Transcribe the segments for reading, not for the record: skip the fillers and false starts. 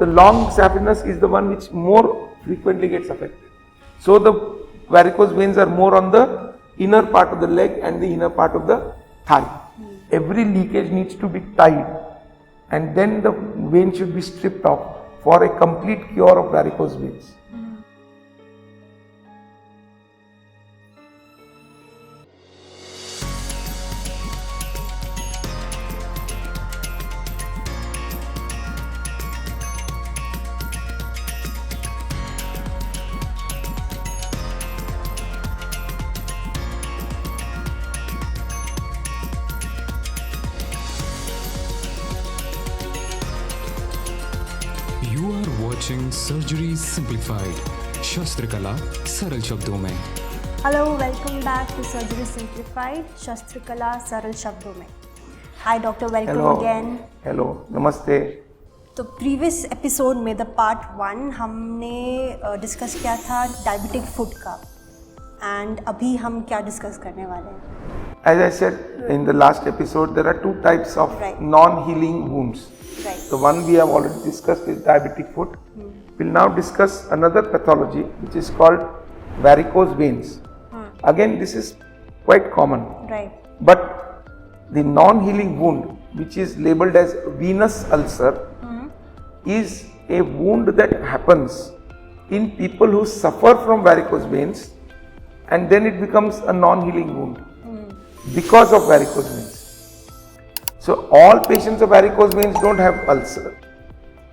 the long saphenous is the one which more frequently gets affected. So the varicose veins are more on the inner part of the leg and the inner part of the thigh. Every leakage needs to be tied, and then the vein should be stripped off for a complete cure of varicose veins. You are watching Surgery Simplified, shastrakalasaralshabdomein. Hello, welcome back to Surgery Simplified, shastrakalasaralshabdomein. Hi Dr. Welcome again. Hello, Namaste. तो previous episode में the part 1 हमने discuss किया था diabetic foot का, and अभी हम क्या discuss करने वाले हैं? As I said in the last episode, there are two types of non-healing wounds. The one we have already discussed is diabetic foot. We'll now discuss another pathology which is called varicose veins. Again, this is quite common. But the non-healing wound, which is labeled as venous ulcer, is a wound that happens in people who suffer from varicose veins, and then it becomes a non-healing wound because of varicose veins. So all patients of varicose veins don't have ulcer.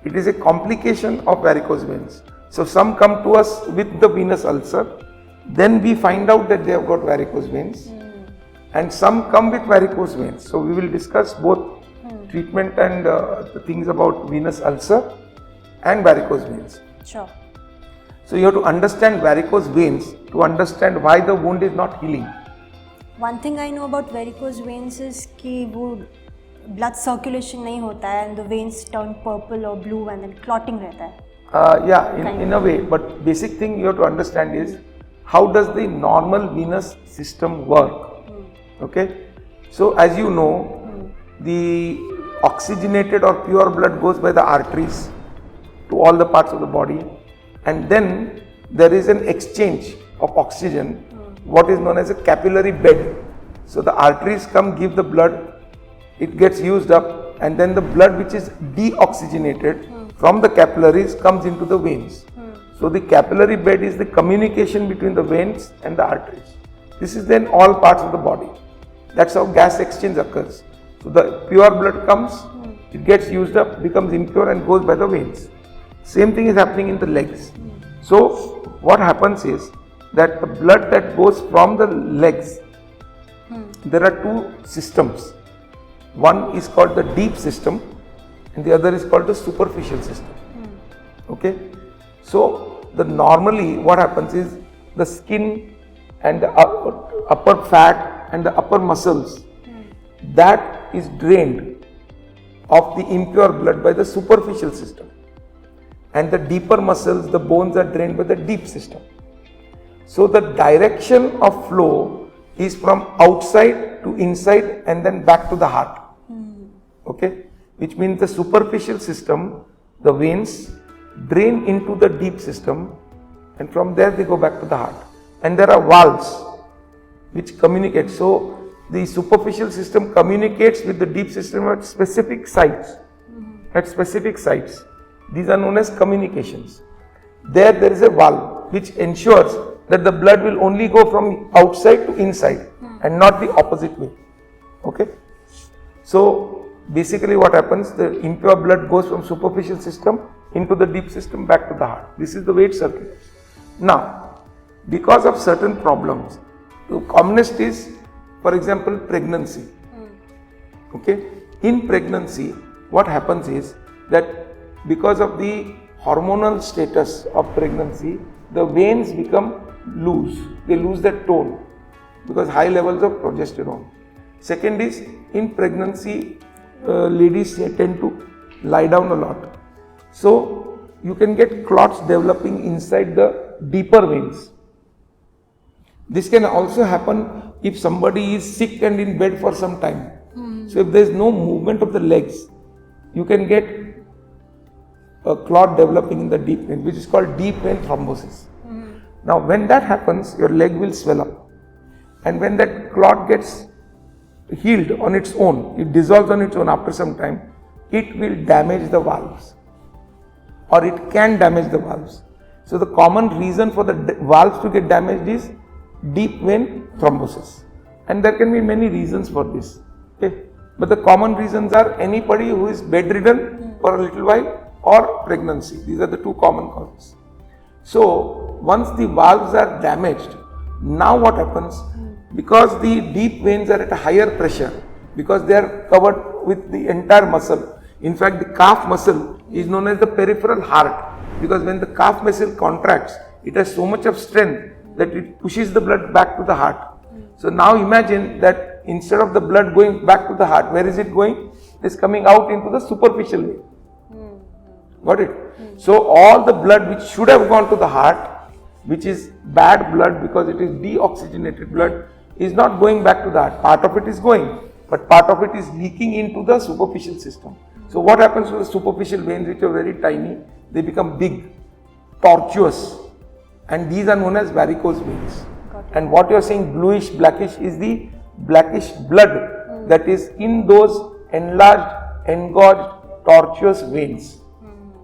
It is a complication of varicose veins. So some come to us with the venous ulcer, then we find out that they have got varicose veins, and some come with varicose veins. So we will discuss both treatment and the things about venous ulcer and varicose veins. Sure. So you have to understand varicose veins to understand why the wound is not healing. One thing I know about varicose veins is कि वो blood circulation नहीं होता है, and the veins turn purple or blue and then clotting रहता है. Yeah, in a way, but basic thing you have to understand is how does the normal venous system work. Okay, so as you know, the oxygenated or pure blood goes by the arteries to all the parts of the body, and then there is an exchange of oxygen, what is known as a capillary bed. So the arteries come, give the blood, it gets used up, and then the blood which is deoxygenated from the capillaries comes into the veins. So the capillary bed is the communication between the veins and the arteries. This is then all parts of the body. That's how gas exchange occurs. So the pure blood comes, it gets used up, becomes impure and goes by the veins. Same thing is happening in the legs. So what happens is that the blood that goes from the legs, there are two systems. One is called the deep system and the other is called the superficial system. Okay, so normally what happens is the skin and the upper fat and the upper muscles, that is drained of the impure blood by the superficial system, and the deeper muscles, the bones, are drained by the deep system. So the direction of flow is from outside to inside and then back to the heart. Okay, which means the superficial system, the veins, drain into the deep system, and from there they go back to the heart. And there are valves which communicate. So the superficial system communicates with the deep system at specific sites. At specific sites, these are known as communications. There is a valve which ensures that the blood will only go from outside to inside and not the opposite way. Okay, so basically what happens, the impure blood goes from superficial system into the deep system back to the heart. This is the way it circulates. Now, because of certain problems, the commonest is, for example, pregnancy. Okay, in pregnancy what happens is that because of the hormonal status of pregnancy, the veins become loose, they lose their tone because high levels of progesterone. Second is, in pregnancy ladies tend to lie down a lot, so you can get clots developing inside the deeper veins. This can also happen if somebody is sick and in bed for some time. So if there is no movement of the legs, you can get a clot developing in the deep vein, which is called deep vein thrombosis. Now when that happens, your leg will swell up, and when that clot gets healed on its own, it dissolves on its own after some time, it will damage the valves, or it can damage the valves. So the common reason for the valves to get damaged is deep vein thrombosis, and there can be many reasons for this. Okay, but the common reasons are anybody who is bedridden for a little while or pregnancy. These are the two common causes. So once the valves are damaged, now what happens? Because the deep veins are at a higher pressure, because they are covered with the entire muscle. In fact, the calf muscle is known as the peripheral heart, because when the calf muscle contracts, it has so much of strength that it pushes the blood back to the heart. So now imagine that instead of the blood going back to the heart, where is it going? It is coming out into the superficial vein. Got it? So all the blood which should have gone to the heart, which is bad blood because it is deoxygenated blood, is not going back to the heart. Part of it is going, but part of it is leaking into the superficial system. So what happens to the superficial veins, which are very tiny? They become big, tortuous, and these are known as varicose veins. And what you are saying bluish, blackish is the blackish blood that is in those enlarged, engorged, tortuous veins.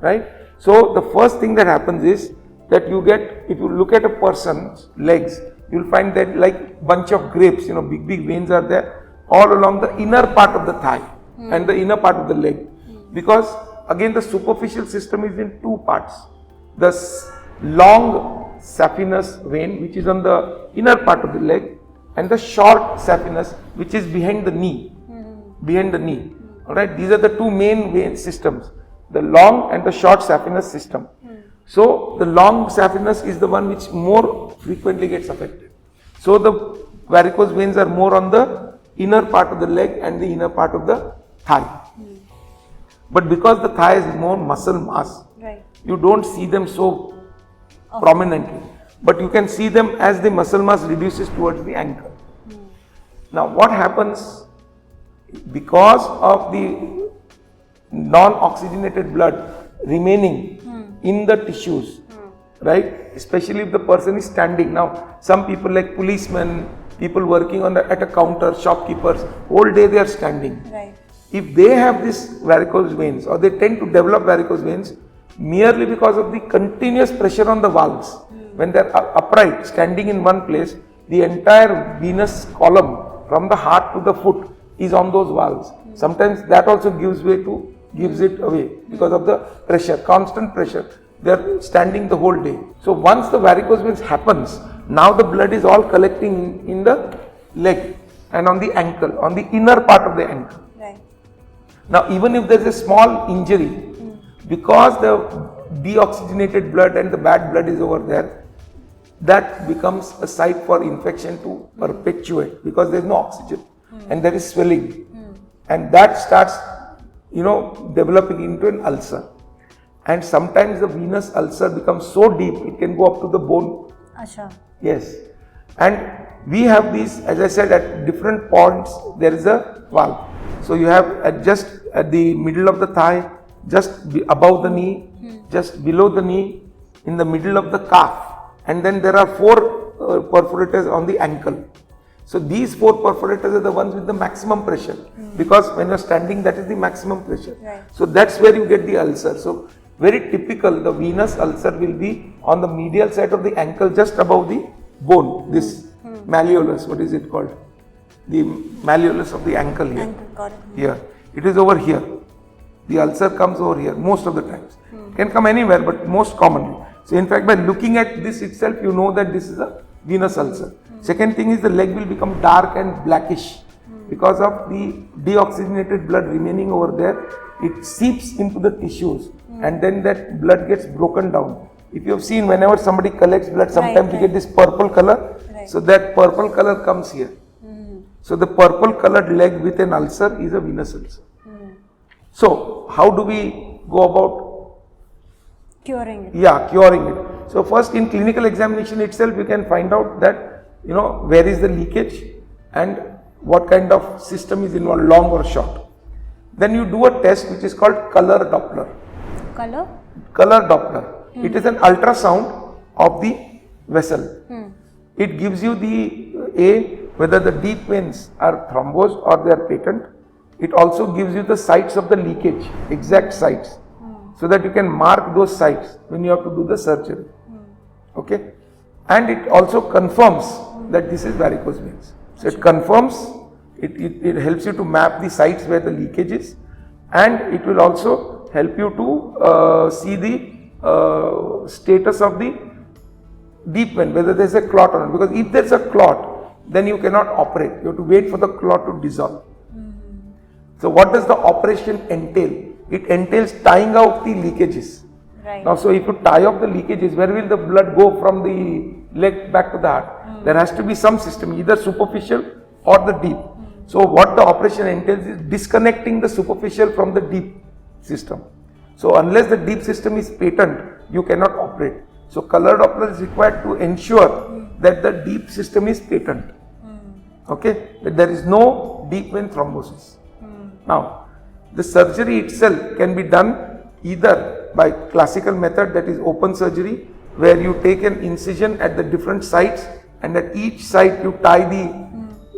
Right? So the first thing that happens is that you get, if you look at a person's legs, you will find that like bunch of grapes, big veins are there all along the inner part of the thigh and the inner part of the leg. Because again the superficial system is in two parts. The long saphenous vein, which is on the inner part of the leg, and the short saphenous, which is behind the knee. Behind the knee. Alright, these are the two main vein systems, the long and the short saphenous system. So the long saphenous is the one which more frequently gets affected. So the varicose veins are more on the inner part of the leg and the inner part of the thigh. But because the thigh is more muscle mass, you don't see them so prominently. But you can see them as the muscle mass reduces towards the ankle. Now what happens, because of the non-oxygenated blood remaining in the tissues, right? Especially if the person is standing. Now some people like policemen, people working at a counter, shopkeepers, whole day they are standing. Right. If they have this varicose veins, or they tend to develop varicose veins merely because of the continuous pressure on the valves. When they are upright, standing in one place, the entire venous column from the heart to the foot is on those valves. Sometimes that also gives it away because of the pressure, constant pressure. They are standing the whole day. So once the varicose veins happens, now the blood is all collecting in the leg and on the ankle, on the inner part of the ankle. Right. Now even if there is a small injury, because the deoxygenated blood and the bad blood is over there, that becomes a site for infection to perpetuate, because there is no oxygen and there is swelling, and that starts developing into an ulcer. And sometimes the venous ulcer becomes so deep it can go up to the bone. Asha. Yes, and we have these, as I said, at different points there is a valve. So you have just at the middle of the thigh, just above the knee, just below the knee, in the middle of the calf, and then there are 4 perforators on the ankle. So these 4 perforators are the ones with the maximum pressure, because when you are standing, that is the maximum pressure. Right. So that's where you get the ulcer. So very typical, the venous ulcer will be on the medial side of the ankle, just above the bone, this malleolus, what is it called? The malleolus of the ankle here. Ankle, got it. Here. It is over here. The ulcer comes over here most of the times. Can come anywhere, but most commonly. So in fact, by looking at this itself, you know that this is a venous ulcer. Second thing is the leg will become dark and blackish because of the deoxygenated blood remaining over there. It seeps into the tissues and then that blood gets broken down. If you have seen, whenever somebody collects blood, sometimes you get this purple color. Right. So that purple color comes here. So the purple colored leg with an ulcer is a venous ulcer. So how do we go about Curing it. curing it? So first, in clinical examination itself, you can find out that where is the leakage and what kind of system is involved, long or short. Then you do a test which is called color Doppler. color? Color Doppler. It is an ultrasound of the vessel. It gives you whether the deep veins are thrombosed or they are patent. It also gives you the sites of the leakage, exact sites, so that you can mark those sites when you have to do the surgery. Okay, and it also confirms that this is varicose veins. So it confirms, it helps you to map the sites where the leakage is, and it will also help you to see the status of the deep vein, whether there is a clot or not. Because if there is a clot, then you cannot operate. You have to wait for the clot to dissolve. So what does the operation entail? It entails tying out the leakages. Right. Now, so if you tie off the leakages, where will the blood go from the leg back to the heart? There has to be some system, either superficial or the deep. So what the operation entails is disconnecting the superficial from the deep system. So unless the deep system is patent, you cannot operate. So color Doppler is required to ensure that the deep system is patent. Okay, that there is no deep vein thrombosis. Now, the surgery itself can be done either by classical method, that is open surgery, where you take an incision at the different sites and at each site you tie the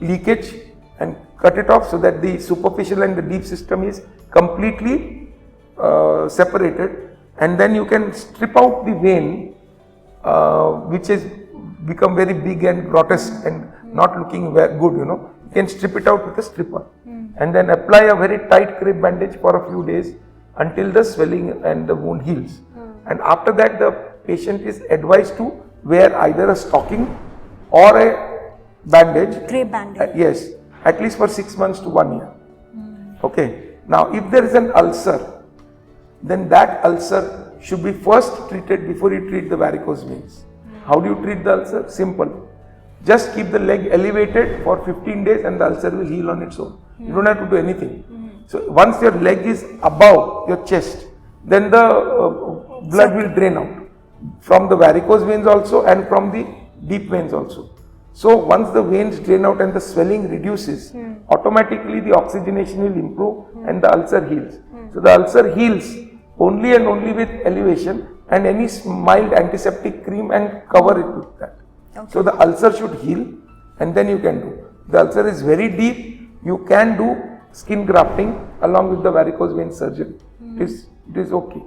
leakage and cut it off so that the superficial and the deep system is completely separated, and then you can strip out the vein which has become very big and grotesque and not looking good, you can strip it out with a stripper and then apply a very tight crepe bandage for a few days until the swelling and the wound heals. And after that, the patient is advised to wear either a stocking or a bandage. Crepe bandage. Yes, at least for 6 months to 1 year. Okay. Now, if there is an ulcer, then that ulcer should be first treated before you treat the varicose veins. How do you treat the ulcer? Simple. Just keep the leg elevated for 15 days and the ulcer will heal on its own. You don't have to do anything. So once your leg is above your chest, then the blood will drain out from the varicose veins also and from the deep veins also. So once the veins drain out and the swelling reduces, automatically the oxygenation will improve and the ulcer heals. So the ulcer heals only and only with elevation and any mild antiseptic cream and cover it with that. Okay. So the ulcer should heal and then you can do. The ulcer is very deep, you can do skin grafting along with the varicose vein surgery. It is okay.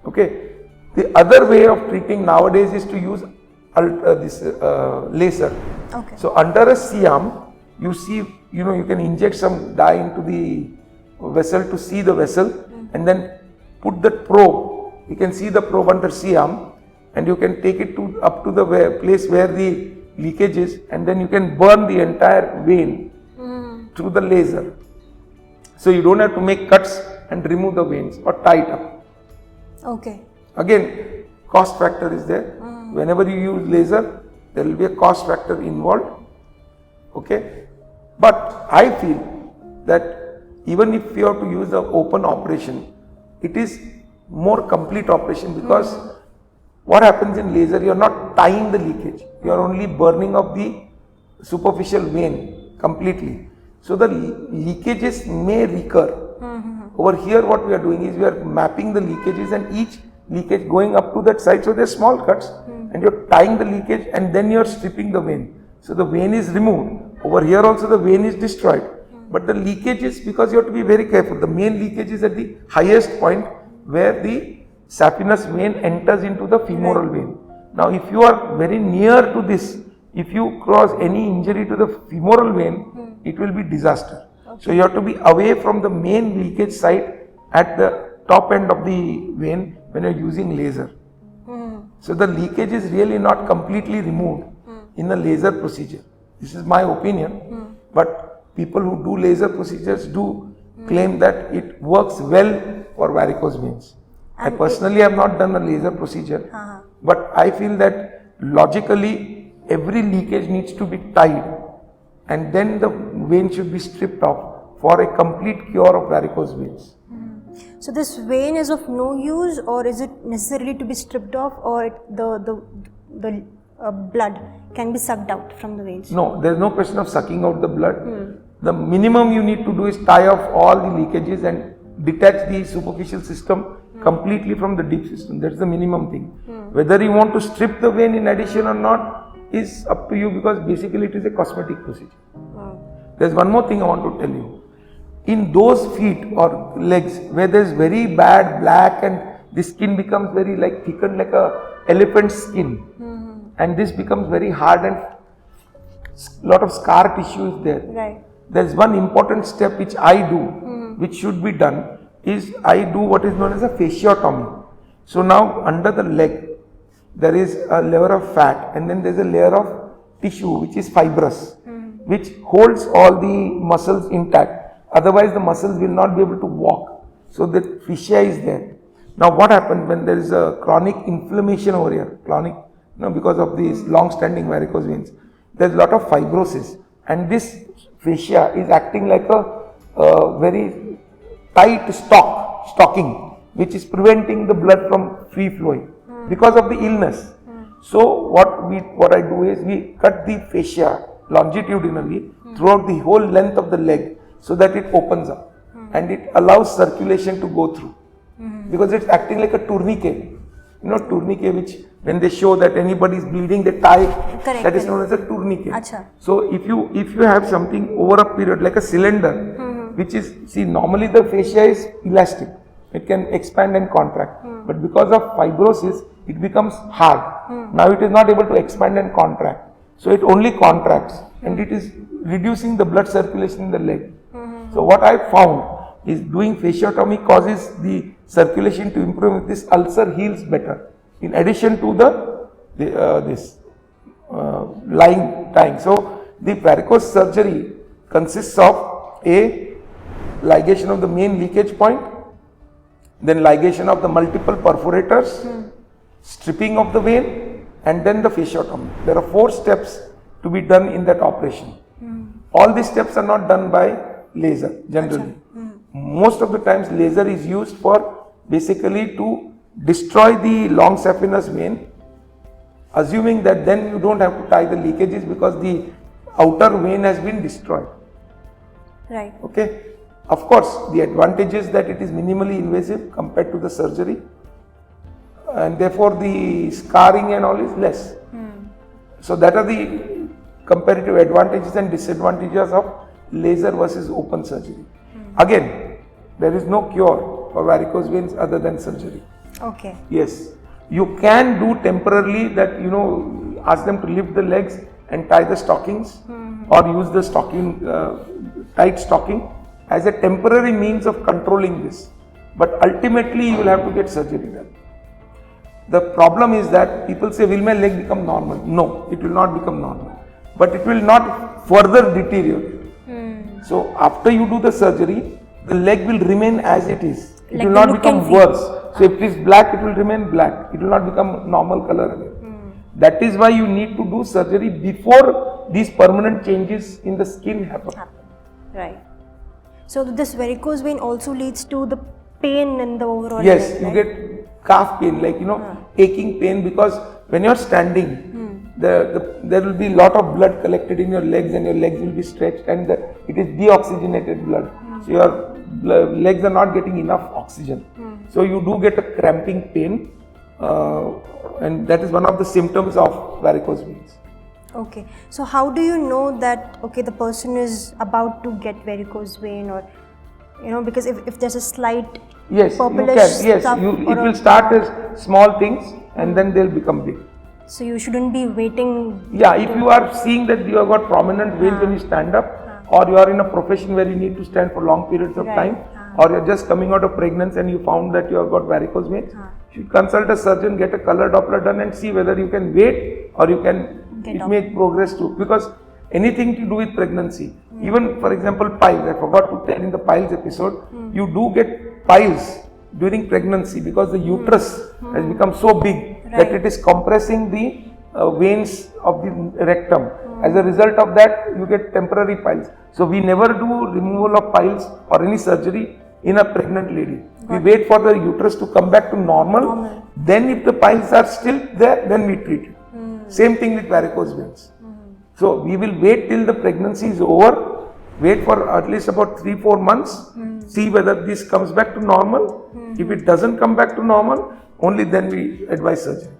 Okay. The other way of treating nowadays is to use this laser. Okay. So under a C-arm, you see, you can inject some dye into the vessel to see the vessel and then put the probe. You can see the probe under C-arm and you can take it up to the place where the leakage is, and then you can burn the entire vein through the laser. So you don't have to make cuts and remove the veins or tie it up. Okay. Again, cost factor is there. Whenever you use laser, there will be a cost factor involved. Okay. But I feel that even if you have to use the open operation, it is more complete operation, because what happens in laser, you are not tying the leakage, you are only burning of the superficial vein completely. So the leakages may recur. Over here what we are doing is we are mapping the leakages and each leakage going up to that side. So they are small cuts and you are tying the leakage and then you are stripping the vein. So the vein is removed. Over here also the vein is destroyed. But the leakage is, because you have to be very careful, the main leakage is at the highest point where the saphenous vein enters into the femoral vein. Now if you are very near to this, if you cause any injury to the femoral vein, it will be disaster. Okay. So you have to be away from the main leakage site at the top end of the vein when you are using laser. So the leakage is really not completely removed in the laser procedure. This is my opinion, but people who do laser procedures do claim that it works well for varicose veins. I personally have not done a laser procedure, but I feel that logically every leakage needs to be tied and then the vein should be stripped off for a complete cure of varicose veins. So this vein is of no use, or is it necessarily to be stripped off, or the blood can be sucked out from the veins? No, there is no question of sucking out the blood. The minimum you need to do is tie off all the leakages and detach the superficial system completely from the deep system. That's the minimum thing. Whether you want to strip the vein in addition or not is up to you, because basically it is a cosmetic procedure. There's one more thing I want to tell you. In those feet or legs where there's very bad black and the skin becomes very like thickened like a elephant skin, and this becomes very hard and lot of scar tissue is there. Right. There's one important step which I do, which should be done, is I do what is known as a fasciotomy. So now under the leg there is a layer of fat, and then there's a layer of tissue which is fibrous, which holds all the muscles intact. Otherwise the muscles will not be able to walk. So the fascia is there. Now what happens when there is a chronic inflammation over here, because of these long-standing varicose veins, there's a lot of fibrosis, and this fascia is acting like a very tight stocking, which is preventing the blood from free flowing because of the illness. So what I do is we cut the fascia longitudinally throughout the whole length of the leg, so that it opens up and it allows circulation to go through, because it's acting like a tourniquet. You know tourniquet, which when they show that anybody is bleeding, they tie. Correct, that is known as a tourniquet. Achha. So if you have something over a period like a cylinder, which is, see, normally the fascia is elastic, it can expand and contract, but because of fibrosis it becomes hard. Now it is not able to expand and contract, so it only contracts, and it is reducing the blood circulation in the leg. So what I found is doing fasciotomy causes the circulation to improve. This ulcer heals better, in addition to this tying. So the varicose surgery consists of a ligation of the main leakage point, then ligation of the multiple perforators, stripping of the vein, and then the fasciotomy. There are 4 steps to be done in that operation. All these steps are not done by laser generally. Most of the times laser is used for basically to destroy the long saphenous vein, assuming that then you don't have to tie the leakages because the outer vein has been destroyed. Right. Okay. Of course, the advantage is that it is minimally invasive compared to the surgery, and therefore the scarring and all is less. So that are the comparative advantages and disadvantages of laser versus open surgery. Again, there is no cure for varicose veins other than surgery. Okay. Yes, you can do temporarily that, ask them to lift the legs and tie the stockings, or use the stocking, tight stocking as a temporary means of controlling this. But ultimately you will have to get surgery done. The problem is that people say, will my leg become normal? No, it will not become normal, but it will not further deteriorate. So after you do the surgery, the leg will remain as it is. It will not become worse. So if it is black, it will remain black. It will not become normal color again. That is why you need to do surgery before these permanent changes in the skin happen. Right. So this varicose vein also leads to the pain in the overall Yes, leg, you right? get calf pain, like aching pain, because when you are standing, there will be lot of blood collected in your legs, and your legs will be stretched, and it is deoxygenated blood. So your legs are not getting enough oxygen. So you do get a cramping pain, and that is one of the symptoms of varicose veins. Okay. So how do you know that, okay, the person is about to get varicose vein, or, because if there's a slight purplish stuff, it will start as small things and then they'll become big. So you shouldn't be waiting. Yeah, if you are seeing that you have got prominent veins when you stand up, or you are in a profession where you need to stand for long periods of time, or you're just coming out of pregnancy and you found that you have got varicose veins, you should consult a surgeon, get a color Doppler done, and see whether you can wait or you can make progress too. Because anything to do with pregnancy, even for example piles, I forgot to tell in the piles episode, you do get piles during pregnancy because the uterus has become so big that it is compressing the veins of the rectum. As a result of that, you get temporary piles. So we never do removal of piles or any surgery in a pregnant lady. We wait for the uterus to come back to normal. Then if the piles are still there, then we treat it. Same thing with varicose veins. So we will wait till the pregnancy is over, wait for at least about 3-4 months, see whether this comes back to normal. If it doesn't come back to normal, only then we advise surgery.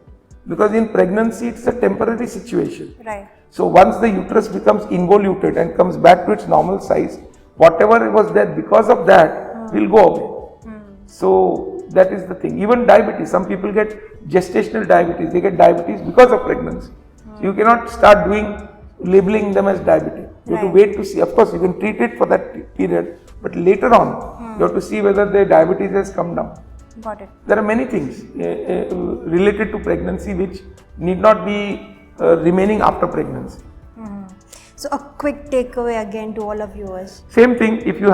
Because in pregnancy, it's a temporary situation. Right. So once the uterus becomes involuted and comes back to its normal size, whatever was there because of that will go away. So that is the thing. Even diabetes, some people get gestational diabetes, they get diabetes because of pregnancy. So you cannot start labeling them as diabetic. You have to wait to see. Of course, you can treat it for that period, but later on, you have to see whether their diabetes has come down. Got it. There are many things related to pregnancy which need not be remaining after pregnancy. So a quick takeaway again to all of viewers. Same thing, if you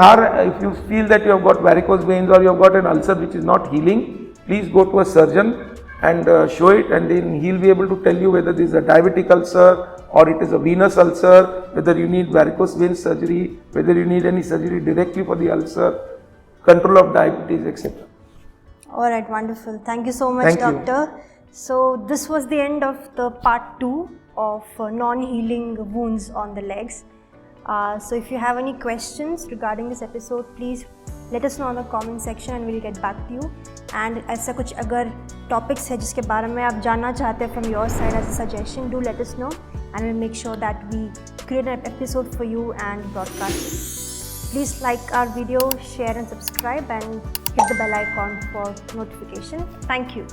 feel that you have got varicose veins or you have got an ulcer which is not healing, please go to a surgeon and show it, and then he'll be able to tell you whether this is a diabetic ulcer or it is a venous ulcer, whether you need varicose vein surgery, whether you need any surgery directly for the ulcer, control of diabetes, etc. Alright, wonderful. Thank you so much, Thank you. doctor. So this was the end of the part 2 of non-healing wounds on the legs. So if you have any questions regarding this episode, please let us know in the comment section and we'll get back to you. And ऐसा कुछ अगर topics है जिसके बारे में आप जानना चाहते हैं from your side as a suggestion, do let us know and we'll make sure that we create an episode for you and broadcast it. Please like our video, share and subscribe and hit the bell icon for notification. Thank you.